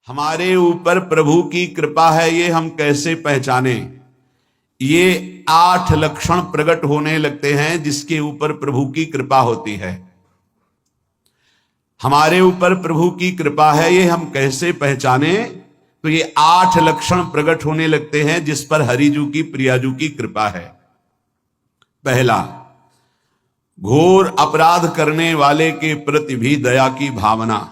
हमारे ऊपर प्रभु की कृपा है ये हम कैसे पहचाने। ये 8 लक्षण प्रकट होने लगते हैं जिसके ऊपर प्रभु की कृपा होती है। हमारे ऊपर प्रभु की कृपा है ये हम कैसे पहचाने, तो ये 8 लक्षण प्रकट होने लगते हैं जिस पर हरिजू की प्रियाजू की कृपा है। पहला, घोर अपराध करने वाले के प्रति भी दया की भावना,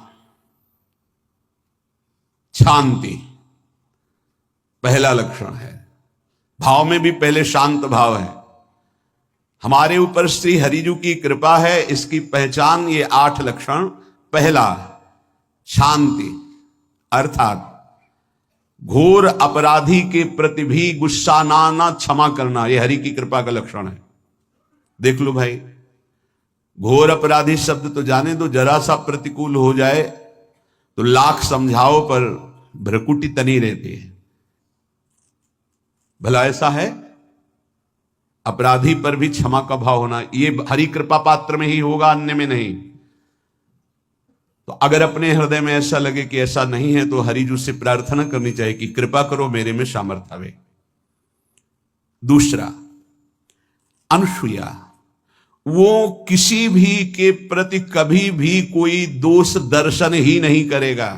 शांति पहला लक्षण है। भाव में भी पहले शांत भाव है। हमारे ऊपर श्री हरिजू की कृपा है, इसकी पहचान ये 8 लक्षण। पहला, शांति, अर्थात घोर अपराधी के प्रति भी गुस्सा ना क्षमा करना, यह हरि की कृपा का लक्षण है। देख लो भाई, घोर अपराधी शब्द तो जाने दो, जरा सा प्रतिकूल हो जाए तो लाख समझाओ पर भ्रकुटी तनी रहती है। भला ऐसा है? अपराधी पर भी क्षमा का भाव होना, ये हरि कृपा पात्र में ही होगा, अन्य में नहीं। तो अगर अपने हृदय में ऐसा लगे कि ऐसा नहीं है तो हरिजू से प्रार्थना करनी चाहिए कि कृपा करो, मेरे में सामर्थ्य आवे। दूसरा, अनुसूया, वो किसी भी के प्रति कभी भी कोई दोष दर्शन ही नहीं करेगा।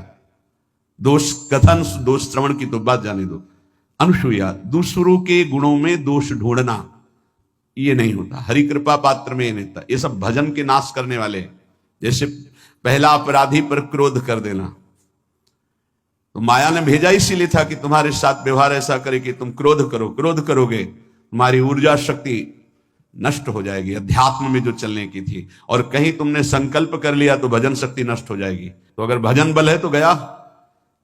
दोष कथन, दोष श्रवण की तो बात जाने दो। अनुसूया, दूसरों के गुणों में दोष ढूंढना ये नहीं होता, हरि कृपा पात्र में ये नहीं होता। ये सब भजन के नाश करने वाले। जैसे पहला अपराधी पर क्रोध कर देना, तो माया ने भेजा इसीलिए था कि तुम्हारे साथ व्यवहार ऐसा करे कि तुम क्रोध करो, क्रोध करोगे तुम्हारी ऊर्जा शक्ति नष्ट हो जाएगी, अध्यात्म में जो चलने की थी। और कहीं तुमने संकल्प कर लिया तो भजन शक्ति नष्ट हो जाएगी। तो अगर भजन बल है तो गया,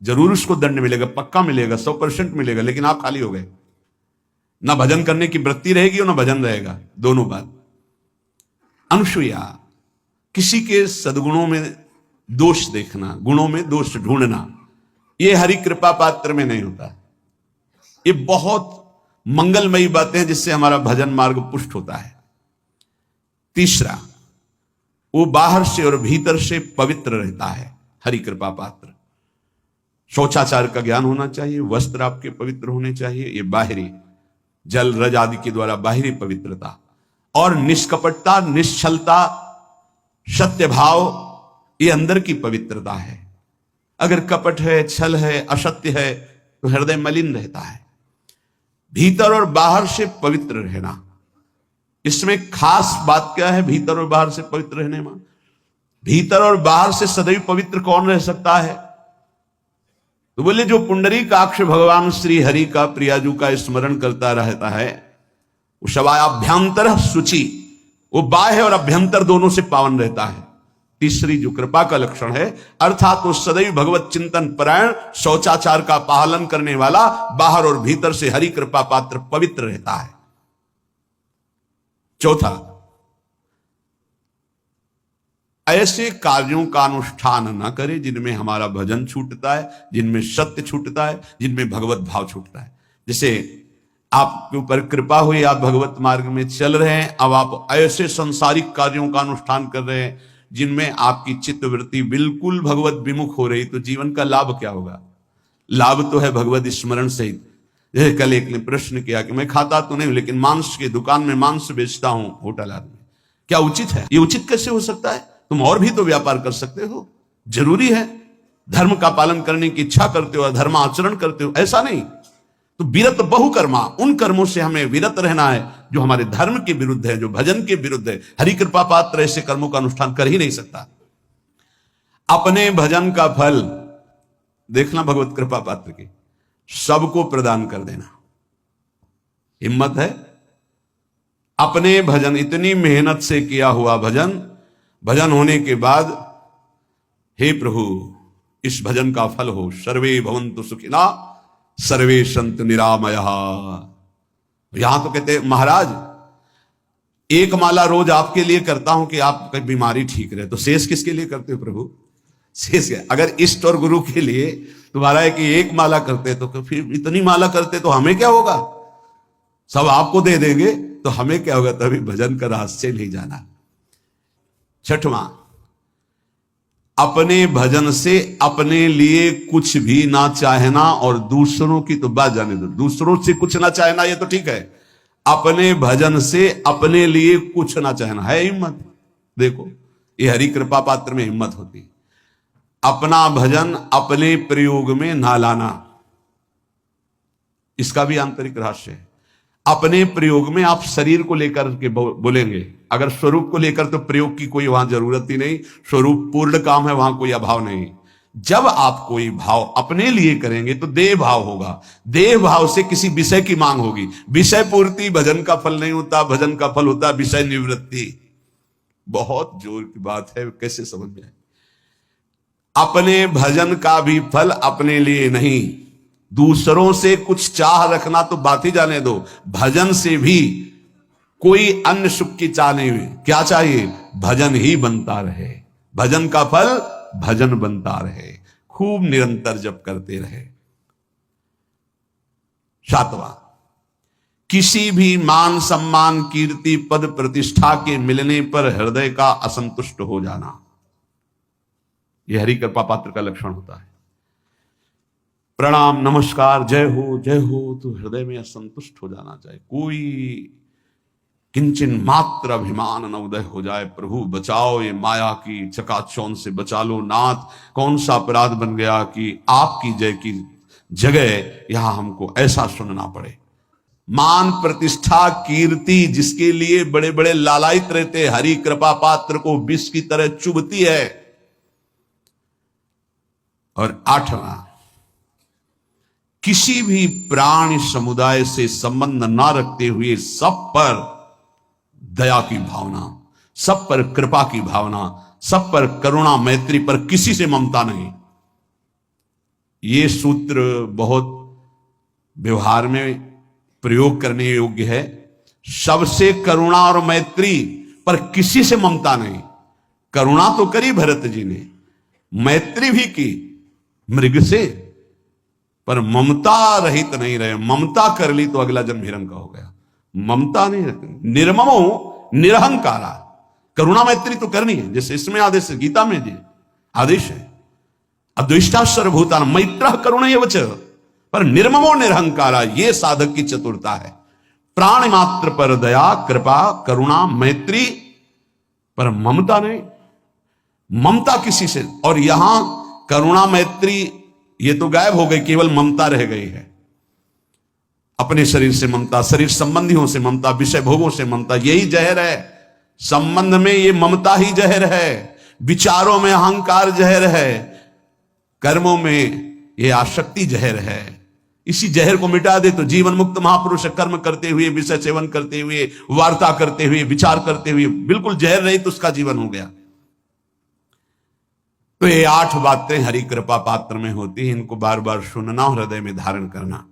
जरूर उसको दंड मिलेगा, पक्का मिलेगा, 100% मिलेगा, लेकिन आप खाली हो गए। ना भजन करने की वृत्ति रहेगी और ना भजन रहेगा, दोनों बात। अनुसूया, किसी के सद्गुणों में दोष देखना, गुणों में दोष ढूंढना, यह हरि कृपा पात्र में नहीं होता। ये बहुत मंगलमयी बातें हैं जिससे हमारा भजन मार्ग पुष्ट होता है। तीसरा, वो बाहर से और भीतर से पवित्र रहता है, हरि कृपा पात्र। शौचाचार का ज्ञान होना चाहिए, वस्त्र आपके पवित्र होने चाहिए, ये बाहरी जल रज आदि के द्वारा बाहरी पवित्रता। और निष्कपटता, निश्चलता, सत्य भाव, ये अंदर की पवित्रता है। अगर कपट है, छल है, असत्य है तो हृदय मलिन रहता है। भीतर और बाहर से पवित्र रहना, इसमें खास बात क्या है? भीतर और बाहर से पवित्र रहने में, भीतर और बाहर से सदैव पवित्र कौन रह सकता है? तो बोले जो पुंडरीकाक्ष भगवान श्री हरि का, प्रियाजू का स्मरण करता रहता है, वो शवाभ्यंतर शुचि, वो बाह्य और अभ्यंतर दोनों से पावन रहता है। तीसरी जो कृपा का लक्षण है, अर्थात वो सदैव भगवत चिंतन परायण, शौचाचार का पालन करने वाला, बाहर और भीतर से हरि कृपा पात्र पवित्र रहता है। चौथा, ऐसे कार्यों का अनुष्ठान न करे जिनमें हमारा भजन छूटता है, जिनमें सत्य छूटता है, जिनमें भगवत भाव छूटता है। जैसे आपके ऊपर कृपा हुई, आप भगवत मार्ग में चल रहे हैं, अब आप ऐसे संसारिक कार्यों का अनुष्ठान कर रहे हैं जिनमें आपकी चित्तवृत्ति बिल्कुल भगवत विमुख हो रही, तो जीवन का लाभ क्या होगा? लाभ तो है भगवत स्मरण सहित। जैसे कल एक ने प्रश्न किया कि मैं खाता तो नहीं लेकिन मांस की दुकान में मांस बेचता हूं, होटल आदमी, क्या उचित है? ये उचित कैसे हो सकता है? तुम और भी तो व्यापार कर सकते हो। जरूरी है धर्म का पालन करने की इच्छा करते हो, धर्म आचरण करते हो, ऐसा नहीं। तो विरत बहुकर्मा, उन कर्मों से हमें विरत रहना है जो हमारे धर्म के विरुद्ध है, जो भजन के विरुद्ध है। हरि कृपा पात्र ऐसे कर्मों का अनुष्ठान कर ही नहीं सकता। अपने भजन का फल देखना भगवत कृपा पात्र की, सबको प्रदान कर देना। हिम्मत है? अपने भजन, इतनी मेहनत से किया हुआ भजन, भजन होने के बाद हे प्रभु इस भजन का फल हो, सर्वे भवन्तु सुखिना सर्वे सन्तु निरामया। यहां तो कहते महाराज एक माला रोज आपके लिए करता हूं कि आपकी बीमारी ठीक रहे, तो शेष किसके लिए करते हो प्रभु? शेष है अगर इष्ट और गुरु के लिए तुम्हारा है कि एक माला करते तो फिर इतनी माला करते तो हमें क्या होगा? सब आपको दे देंगे तो हमें क्या होगा? तभी भजन का रहस्य नहीं जाना। छठवां, अपने भजन से अपने लिए कुछ भी ना चाहना, और दूसरों की तो बात जाने दो, दूसरों से कुछ ना चाहना ये तो ठीक है, अपने भजन से अपने लिए कुछ ना चाहना है हिम्मत। देखो ये हरि कृपा पात्र में हिम्मत होती है। अपना भजन अपने प्रयोग में ना लाना, इसका भी आंतरिक रहस्य है। अपने प्रयोग में आप शरीर को लेकर के बोलेंगे, अगर स्वरूप को लेकर तो प्रयोग की कोई वहां जरूरत ही नहीं, स्वरूप पूर्ण काम है, वहां कोई अभाव नहीं। जब आप कोई भाव अपने लिए करेंगे तो देह भाव होगा, देह भाव से किसी विषय की मांग होगी। विषय पूर्ति भजन का फल नहीं होता, भजन का फल होता विषय निवृत्ति। बहुत जोर की बात है, कैसे समझ में आए। अपने भजन का भी फल अपने लिए नहीं, दूसरों से कुछ चाह रखना तो बात ही जाने दो, भजन से भी कोई अन्य सुख की चाह नहीं हुई। क्या चाहिए? भजन ही बनता रहे, भजन का फल भजन बनता रहे, खूब निरंतर जप करते रहे। 7वां, किसी भी मान सम्मान कीर्ति पद प्रतिष्ठा के मिलने पर हृदय का असंतुष्ट हो जाना, यह हरि कृपा पात्र का लक्षण होता है। प्रणाम नमस्कार जय हो तो हृदय में असंतुष्ट हो जाना चाहिए। कोई किंचन मात्र अभिमान न उदय हो जाए, प्रभु बचाओ ये माया की चकाचौंध से बचा लो नाथ, कौन सा अपराध बन गया कि आपकी जय की जगह यहां हमको ऐसा सुनना पड़े। मान प्रतिष्ठा कीर्ति जिसके लिए बड़े बड़े लालायित रहते, हरि कृपा पात्र को विष की तरह चुभती है। और 8वां, किसी भी प्राणी समुदाय से संबंध ना रखते हुए सब पर दया की भावना, सब पर कृपा की भावना, सब पर करुणा मैत्री पर किसी से ममता नहीं। ये सूत्र बहुत व्यवहार में प्रयोग करने योग्य है। सबसे करुणा और मैत्री पर किसी से ममता नहीं। करुणा तो करी भरत जी ने, मैत्री भी की मृग से, पर ममता रहित नहीं रहे। ममता कर ली तो अगला जन्म हिरण्य का हो गया। ममता नहीं रखनी, निर्ममो निरहंकारा। करुणा मैत्री तो करनी है, जैसे इसमें आदेश है, गीता में जी आदेश है, अद्वेष्टा सर्वभूतान मैत्र करुण एवच, पर निर्ममो निरहंकारा, ये साधक की चतुरता है। प्राण मात्र पर दया कृपा करुणा मैत्री, पर ममता नहीं। ममता किसी से, और यहां करुणा मैत्री ये तो गायब हो गई, केवल ममता रह गई है। अपने शरीर से ममता, शरीर संबंधियों से ममता, विषय भोगों से ममता, यही जहर है। संबंध में ये ममता ही जहर है, विचारों में अहंकार जहर है, कर्मों में ये आसक्ति जहर है। इसी जहर को मिटा दे तो जीवन मुक्त महापुरुष कर्म करते हुए, विषय सेवन करते हुए, वार्ता करते हुए, विचार करते हुए, बिल्कुल जहर रहित तो उसका जीवन हो गया। तो ये 8 बातें हरि कृपा पात्र में होती है, इनको बार बार सुनना, हृदय में धारण करना।